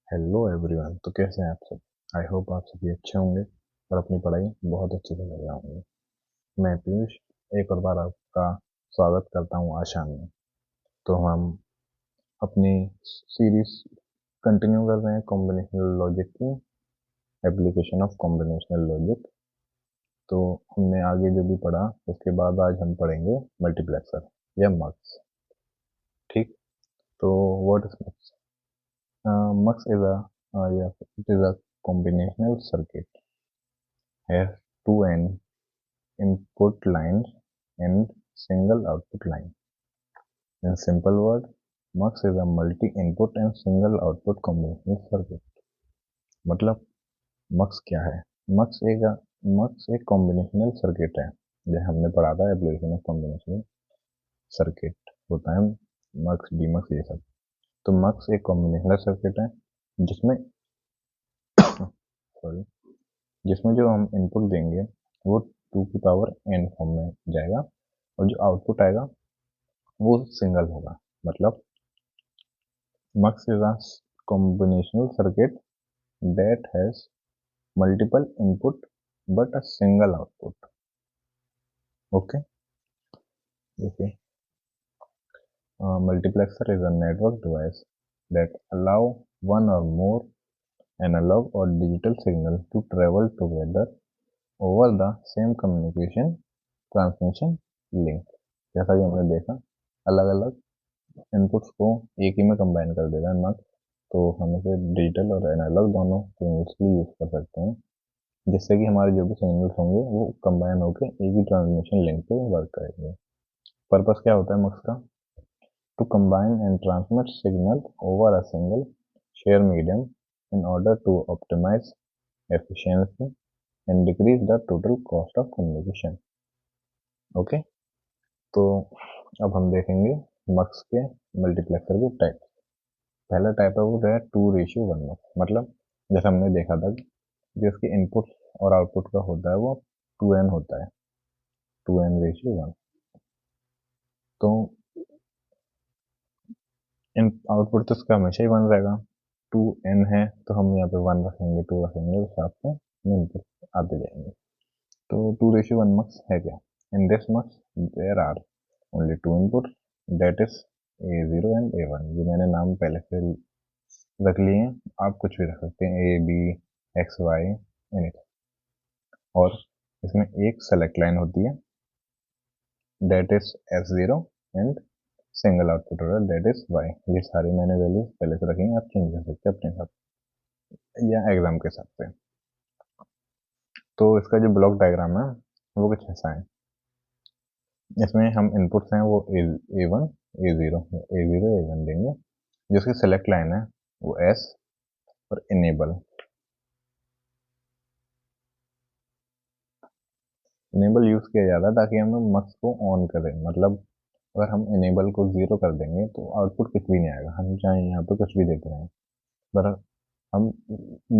Hello everyone. तो कैसे हैं आप सब? आई होप आप सभी अच्छे होंगे और अपनी पढ़ाई बहुत अच्छे से कर रहे होंगे। मैं पीयूष एक और बार आपका स्वागत करता हूँ आशा में। तो हम अपनी सीरीज कंटिन्यू कर रहे हैं कॉम्बिनेशनल लॉजिक की, एप्लीकेशन ऑफ कॉम्बिनेशनल लॉजिक। तो हमने आगे जो भी पढ़ा उसके बाद आज हम पढ़ेंगे मल्टीप्लेक्सर या मक्स। ठीक। तो what is mux? Mux is a combinational circuit, has two n input lines and single output line. In simple word, mux is a multi-input and single output combinational circuit. मतलब mux क्या है? mux एक mux एक combinational circuit है। जो हमने पढ़ा था एप्लीकेशन ऑफ कॉम्बिनेशनल सर्किट होता है, mux डीमक्स ये सब। तो mux एक कॉम्बिनेशनल सर्किट है जिसमें सॉरी जिसमें जो हम इनपुट देंगे वो 2 की पावर n फॉर्म में जाएगा और जो आउटपुट आएगा वो सिंगल होगा। मतलब mux is a combinational circuit that has multiple input but a single output. Okay. देखिए, multiplexer is a network device that allow one or more analog or digital signal to travel together over the same communication transmission link. जैसा कि हमने देखा, अलग अलग inputs को एक ही में कंबाइन कर देगा मक्स। तो हम इसे डिजिटल और एनालॉग दोनों सिग्नल्स भी यूज कर सकते हैं, जिससे कि हमारे जो भी सिग्नल्स होंगे वो कंबाइन होकर एक ही ट्रांसमिशन लिंक पे वर्क करेंगे। पर्पस क्या होता है मक्स का? To combine and transmit signal over a single share medium in order to optimise efficiency and decrease the total cost of communication. Okay. तो अब हम देखेंगे मक्स के मल्टीप्लेक्सर के टाइप। पहला टाइप है वो है 2:1 मक्स। मतलब जैसा हमने देखा था कि जो इसके इनपुट और आउटपुट का होता है वो 2n होता है, 2n/1। तो इन आउटपुट तो इसका हमेशा ही 1 रहेगा। 2n है तो हम यहाँ पे 1 रखेंगे, 2 रखेंगे, उस हिसाब से इनपुट आते जाएंगे। तो 2:1 मक्स है क्या? In this mux there are only 2 input, that is A0 and A1। ये मैंने नाम पहले से रख लिए हैं, आप कुछ भी रख सकते हैं, A, B, X, Y, anything. और इसमें एक सेलेक्ट लाइन होती है, that is S0 and single output होगा, दैट इज Y। ये सारी मैंने वैल्यूज पहले से रखी हैं, आप चेंज कर सकते हैं अपने हिसाब या एग्जाम के हिसाब से। तो इसका जो ब्लॉक डायग्राम है वो कुछ ऐसा है। इसमें हम इनपुट्स हैं वो A1, A0, A0, A1 देंगे। जो उसकी सेलेक्ट लाइन है वो S और इनेबल यूज किया जाता है ताकि हम मक्स को ऑन करें। मतलब अगर हम इनेबल को 0 कर देंगे तो आउटपुट कुछ भी नहीं आएगा, हम चाहे यहाँ पे कुछ भी देते रहें। पर हम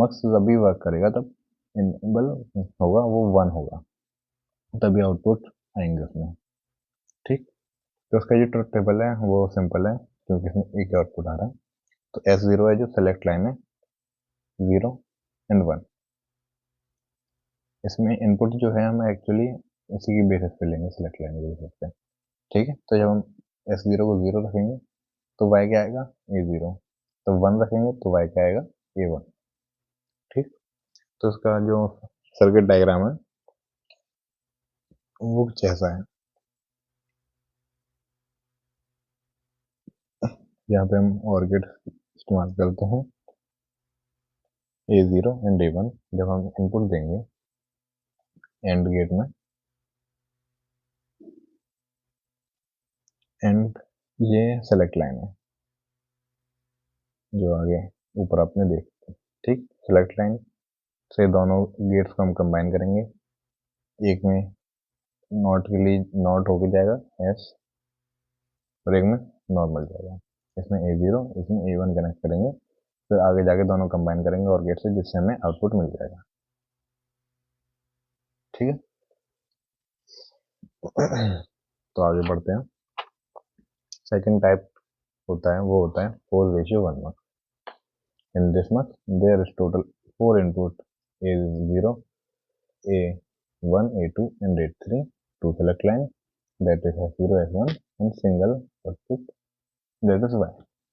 मक्स तभी वर्क करेगा तब इनेबल होगा, वो 1 होगा, तभी आउटपुट आएंगे उसमें। ठीक। तो उसका जो ट्रुथ टेबल है वो सिंपल है, क्योंकि इसमें एक आउटपुट आ रहा है। तो S0 है जो सेलेक्ट लाइन है, 0 एंड 1। इसमें इनपुट जो है हम एक्चुअली उसी की बेसिस पे लेंगे, सेलेक्ट लाइन के बेसिस पे। ठीक है। तो जब हम S0 को 0 रखेंगे तो y क्या आएगा? A0। तो 1 रखेंगे तो y क्या आएगा? A1। ठीक। तो इसका जो सर्किट डायग्राम है वो कुछ ऐसा है। यहाँ पे हम और गेट इस्तेमाल करते हैं, A0 एंड A1। जब हम इनपुट देंगे एंड गेट में, एंड ये सेलेक्ट लाइन है जो आगे ऊपर आपने देखी। ठीक। सेलेक्ट लाइन से दोनों गेट्स को हम कंबाइन करेंगे, एक में नॉट के लिए नॉट होके जाएगा S और एक में नॉर्मल जाएगा। इसमें A0, इसमें A1 कनेक्ट करेंगे, फिर आगे जाके दोनों कंबाइन करेंगे और गेट से, जिससे हमें आउटपुट मिल जाएगा। ठीक है। तो आगे बढ़ते हैं। सेकंड टाइप होता है वो होता है 4:1 मक्स। In this much, there is total 4 input A0, A1, A2, and A3 to select line that is S0, S1 and single output that is Y.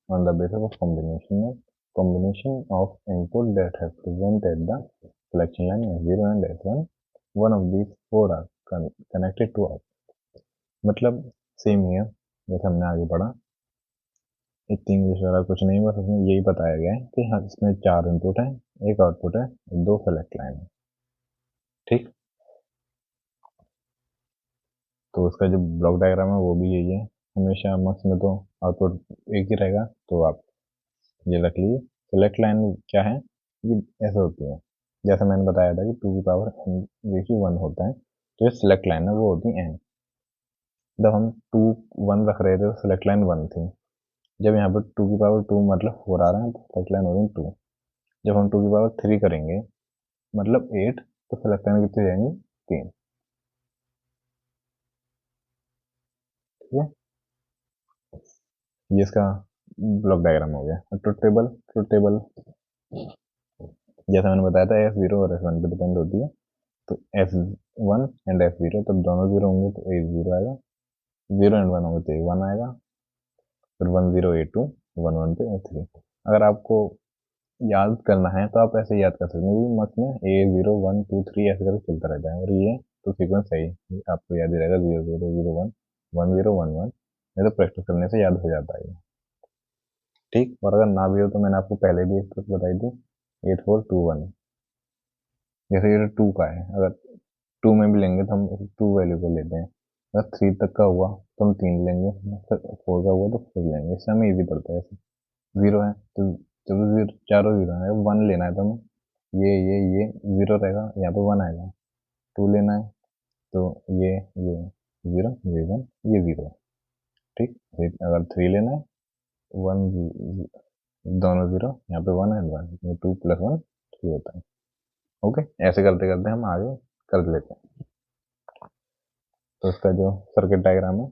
On the basis of combination of input that have present at the selection line S0 and S1, one of these four are connected to output. मतलब same ही है जैसे हमने आगे पढ़ा, इतनी English वाला कुछ नहीं, बस उसमें यही बताया गया है कि हाँ इसमें 4 इनपुट है, एक आउटपुट है, 2 सेलेक्ट लाइन है। ठीक, तो उसका जो ब्लॉक डायग्राम है वो भी यही है। हमेशा मक्स में तो आउटपुट एक ही रहेगा, तो आप ये रख लीजिए। सेलेक्ट लाइन क्या है, ये ऐसे होती है जैसे मैंने बताया था कि 2 की पावर n रेशियो 1 होता है, तो ये सिलेक्ट लाइन है वो होती है n। जब हम 2 1 रख रहे थे तो सिलेक्ट लाइन 1 थी, जब यहाँ पर 2 की पावर 2 मतलब 4 आ रहा है तो सिलेक्ट लाइन हो रही 2। जब हम 2 की पावर 3 करेंगे मतलब 8, तो सिलेक्ट लाइन कितनी जाएंगी 3। ठीक है, ये इसका ब्लॉक डायग्राम हो गया। ट्रुथ टेबल जैसा मैंने बताया था S0 और S1 पे डिपेंड होती है, तो S1 एंड S0 तब दोनों 0 होंगे तो A0 आएगा, 0 एंड 1 होंगे तो A1 आएगा, फिर 1 0 A2, 1 1 पे A3। अगर आपको याद करना है तो आप ऐसे याद कर सकते हैं, मत में A0 1 2 3 ऐसे करके चलता रहता है, और ये तो सीक्वेंस सही आपको याद ही रहेगा 0 0 0 1 1 0 1 1। नहीं तो प्रैक्टिस करने से याद हो जाता है। ठीक, और अगर ना भी हो तो मैंने आपको पहले भी एक ट्रिक बताई थी 8 4 2 1। जैसे ये 2 का है, अगर 2 में भी लेंगे तो हम 2 वैल्यू को लेते हैं, अगर 3 तक का हुआ तो हम 3 लेंगे, 4 का हुआ तो 4 लेंगे, इससे हमें ईजी पड़ता है। ऐसे 0 है तो जब चारों 0 है, 1 लेना है तो हमें ये 0 रहेगा, यहाँ पे 1 आएगा। 2 लेना है तो ये 0, ये 1, ये 0। ठीक, अगर 3 लेना है 1 दोनों 0, यहाँ पे 1 एंड 1, ये 2 + 1 3 होता है। ओके, ऐसे करते करते हम आगे कर लेते हैं। तो इसका जो सर्किट डायग्राम है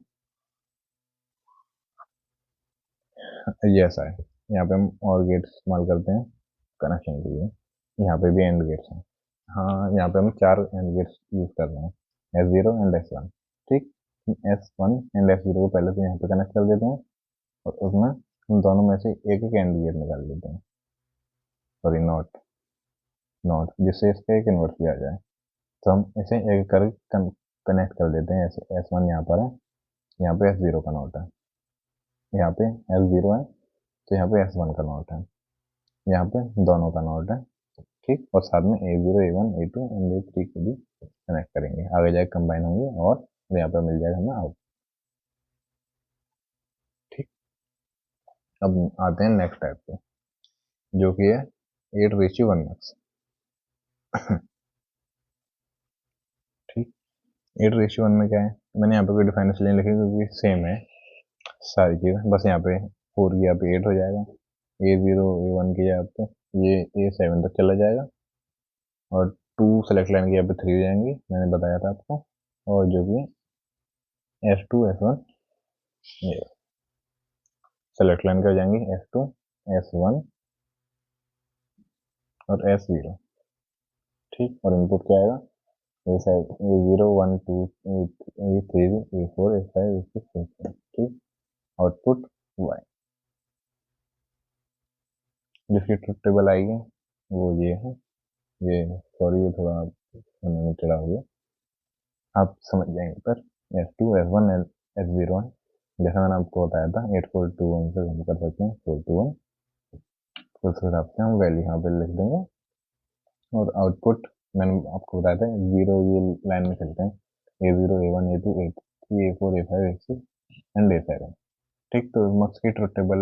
ये ऐसा है। यहाँ पे हम और गेट्स इस्तेमाल करते हैं कनेक्शन के लिए, यहाँ पे भी एंड गेट्स हैं। हाँ, यहाँ पे हम 4 एंड गेट्स यूज कर रहे हैं, S0 एंड S1। ठीक, S1 एंड S0 को पहले तो यहाँ पे कनेक्ट कर देते हैं, और उसमें हम दोनों में से एक एक एंड गेट निकाल लेते हैं, सॉरी नॉट नॉट, जिससे इसका एक इन्वर्स भी आ जाए। तो हम इसे एक करके कनेक्ट कर देते हैं। ऐसे S1 यहाँ पर है, यहाँ पे S0 का नॉट है, यहाँ पे S0 है तो यहाँ पे S1 का नॉट है, यहाँ पे दोनों का नॉट है। ठीक, और साथ में A0 A1 A2 and A3 को भी कनेक्ट करेंगे, आगे जाके कंबाइन होंगे और यहाँ पे मिल जाएगा हमें आउट। ठीक, अब आते हैं नेक्स्ट टाइप पे, जो कि है 8:1 मैक्स। ठीक, 8:1 में क्या है, मैंने यहाँ पे कोई डिफाइन इसलिए लिखी क्योंकि सेम है सारी चीज़ें, बस यहाँ पे 4 की यहाँ पे 8 हो जाएगा, A0 A1 की यहाँ पे ये A7 तक चला जाएगा, और 2 सेलेक्ट लाइन की यहाँ पे 3 हो जाएंगी, मैंने बताया था आपको, और जो कि S2 S1 ये सेलेक्ट लाइन के हो जाएंगी S2 S1 और S0। ठीक, और इनपुट क्या आएगा, A0 1 2 A3 A4 A5 A6 A7। ठीक, आउटपुट Y, जिसकी ट्रुथ टेबल आएगी वो ये है। ये सॉरी, ये थोड़ा होने में टेढ़ा हो गया, आप समझ जाएंगे। पर S2 S1 S0 है, जैसा मैंने आपको बताया था 8 4 2 1 से हम कर सकते हैं 4 2 1, तो उस हिसाब से हम वैल्यू यहाँ पे लिख देंगे। और आउटपुट मैंने आपको बताया था 0 ये लाइन में चलते हैं, A0 A1 A2 A3 A4 A5 A6 and A7। ठीक, तो मक्स की ट्रुथ टेबल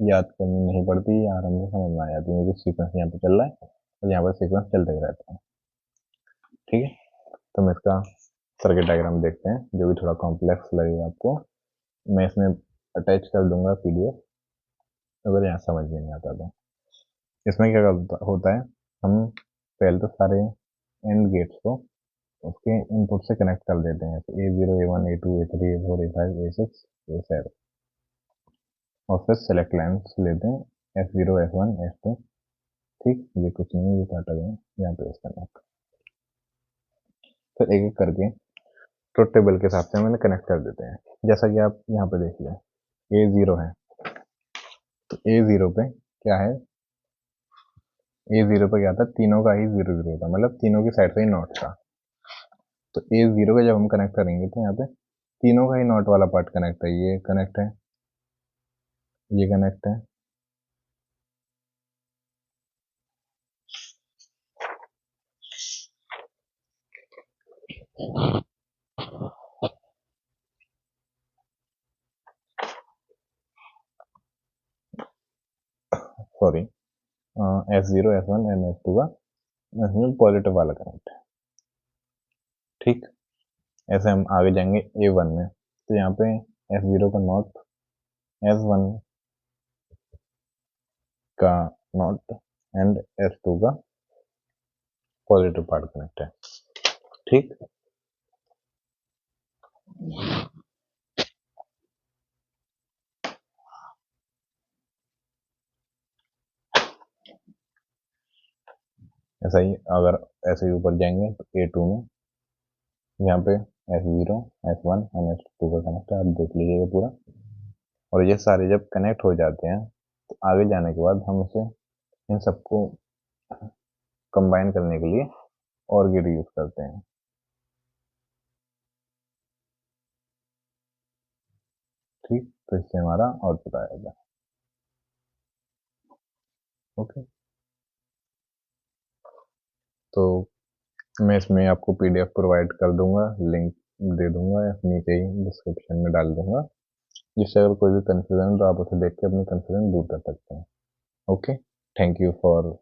याद करनी नहीं पड़ती, आराम से समझ में आ जाती है क्योंकि सीक्वेंस यहाँ पे चल रहा है और यहाँ पर सीक्वेंस चलता ही रहता है। ठीक है, तो हम इसका सर्किट डायग्राम देखते हैं, जो भी थोड़ा कॉम्प्लेक्स लगेगा आपको, मैं इसमें अटैच कर दूंगा PDF, अगर यहाँ समझ में नहीं आता तो। इसमें क्या होता है, हम पहले तो सारे एंड गेट्स को उसके इनपुट से कनेक्ट कर देते हैं, तो A0 A1 A2 A3 A4 A5 A6 A7, और फिर सेलेक्ट लाइन्स लेते हैं S0 S1 S2 ठीक, ये कुछ नहीं है, ये काटा गया, यहाँ पे इसका नॉट। फिर एक एक करके ट्रुथ टेबल के हिसाब से मैंने कनेक्ट कर देते हैं। जैसा कि आप यहाँ पे देख लें, A0 है, तो A0 पे क्या है, A0 पे क्या था, तीनों का ही 0 0 था, मतलब तीनों की साइड से ही नॉट था। तो A0 का जब हम कनेक्ट करेंगे तो यहाँ पे तीनों का ही नॉट वाला पार्ट कनेक्ट है, ये कनेक्ट है, ये कनेक्ट है, sorry, S0 S1 and S2 का इसमें पॉजिटिव वाला कनेक्ट है। ठीक, ऐसे हम आगे जाएंगे A1 में, तो यहाँ पे S0 का नॉट, S1 का नॉट एंड S2 का पॉजिटिव पार्ट कनेक्ट है। ठीक, ऐसा ही अगर ऐसे ही ऊपर जाएंगे तो A2 में यहाँ पे S0 S1 एंड S2 का कनेक्ट है, आप देख लीजिएगा पूरा। और ये सारे जब कनेक्ट हो जाते हैं तो आगे जाने के बाद हम इसे इन सबको कंबाइन करने के लिए और गेट यूज करते हैं। ठीक, तो इससे हमारा आउटपुट आएगा। ओके, तो मैं इसमें आपको PDF प्रोवाइड कर दूंगा, लिंक दे दूंगा, नीचे ही डिस्क्रिप्शन में डाल दूंगा, जिससे अगर कोई भी कंफ्यूजन है तो आप उसे देख के अपनी कंफ्यूजन दूर कर सकते हैं। Okay, thank you for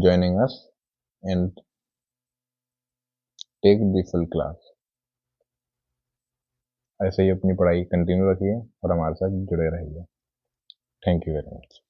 joining us and take the full class। ऐसे ही अपनी पढ़ाई कंटिन्यू रखिए और हमारे साथ जुड़े रहिए। Thank you very much.